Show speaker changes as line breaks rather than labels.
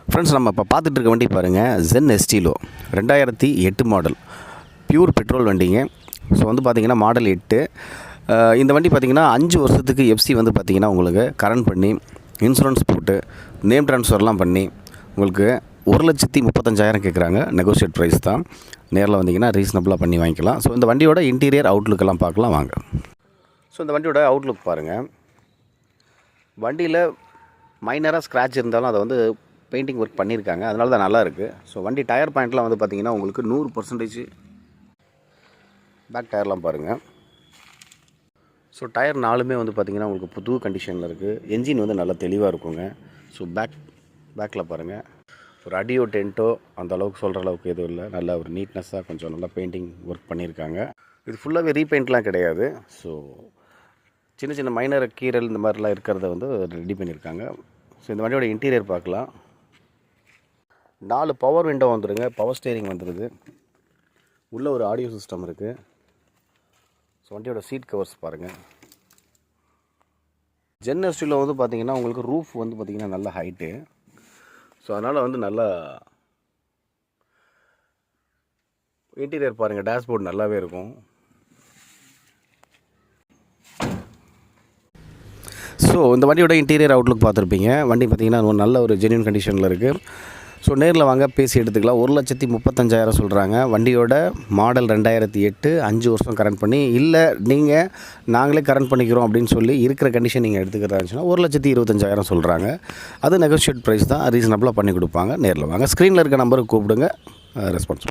Friends, நம்ம இப்போ பார்த்துட்டு இருக்க வண்டி பாருங்கள், Zen Estilo 2008 model pure petrol வண்டிங்க. ஸோ வந்து பார்த்திங்கன்னா மாடல் 8. இந்த வண்டி பார்த்திங்கன்னா 5 வருஷத்துக்கு எஃப்சி வந்து பார்த்திங்கன்னா உங்களுக்கு கரண்ட் பண்ணி இன்சூரன்ஸ் போட்டு நேம் ட்ரான்ஸ்ஃபர்லாம் பண்ணி உங்களுக்கு 1,35,000 கேட்குறாங்க. நெகோஷியேட் ப்ரைஸ் தான். நேரில் வந்தீங்கன்னா ரீசனபிளாக பண்ணி வாங்கிக்கலாம். ஸோ இந்த வண்டியோட இன்டீரியர் அவுட்லுக்கெல்லாம் பார்க்கலாம் வாங்க. ஸோ இந்த வண்டியோட அவுட்லுக் பாருங்கள். வண்டியில் மைனராக ஸ்க்ராட்ச் இருந்தாலும் அதை வந்து பெயிண்டிங் ஒர்க் பண்ணியிருக்காங்க, அதனால தான் நல்லாயிருக்கு. ஸோ வண்டி டயர் பாயிண்ட்லாம் வந்து பார்த்திங்கன்னா உங்களுக்கு 100% பேக் டயர்லாம் பாருங்கள். ஸோ டயர் 4மே வந்து பார்த்திங்கன்னா உங்களுக்கு புது கண்டிஷனில் இருக்குது. என்ஜின் வந்து நல்லா தெளிவாக இருக்குங்க. ஸோ பேக்கில் பாருங்கள், ஒரு அடியோ டென்ட்டோ அந்த அளவுக்கு சொல்கிற அளவுக்கு எதுவும் இல்லை. நல்ல ஒரு நீட்னஸாக கொஞ்சம் நல்லா பெயிண்டிங் ஒர்க் பண்ணியிருக்காங்க. இது ஃபுல்லாகவே ரீபெயிண்ட்லாம் கிடையாது. ஸோ சின்ன சின்ன மைனர் கீரல் இந்த மாதிரிலாம் இருக்கிறத வந்து ரெடி பண்ணியிருக்காங்க. ஸோ இந்த வண்டியோட இன்டீரியர் பார்க்கலாம். 4 பவர் விண்டோ வந்துடுங்க, பவர் ஸ்டேரிங் வந்துடுது, உள்ளே ஒரு ஆடியோ சிஸ்டம் இருக்குது. ஸோ வண்டியோட சீட் கவர்ஸ் பாருங்கள். ஜென் எஸ்டியில் வந்து பார்த்திங்கன்னா உங்களுக்கு ரூஃப் வந்து பார்த்திங்கன்னா நல்ல ஹைட்டு. ஸோ அதனால் வந்து நல்லா இன்டீரியர் பாருங்கள், டேஷ்போர்ட் நல்லாவே இருக்கும். ஸோ இந்த வண்டியோட இன்டீரியர் அவுட்லுக் பார்த்துருப்பீங்க. வண்டி பார்த்திங்கன்னா நல்ல ஒரு ஜென்யூன் கண்டிஷனில் இருக்குது. ஸோ நேரில் வாங்க, பேசி எடுத்துக்கலாம். 1,35,000 சொல்கிறாங்க. வண்டியோட மாடல் 2008, 5 வருஷம் கரண்ட் பண்ணி, இல்லை நீங்கள் நாங்களே கரண்ட் பண்ணிக்கிறோம் அப்படின்னு சொல்லி இருக்கிற கண்டிஷன் நீங்கள் எடுத்துக்கிறதா இருந்துச்சுன்னா 1,25,000 சொல்கிறாங்க. அது நெகோஷியேட் ப்ரைஸ் தான், ரீசனபிளாக பண்ணி கொடுப்பாங்க. நேரில் வாங்க, ஸ்க்ரீனில் இருக்க நம்பருக்கு கூப்பிடுங்க, ரெஸ்பான்ஸ்.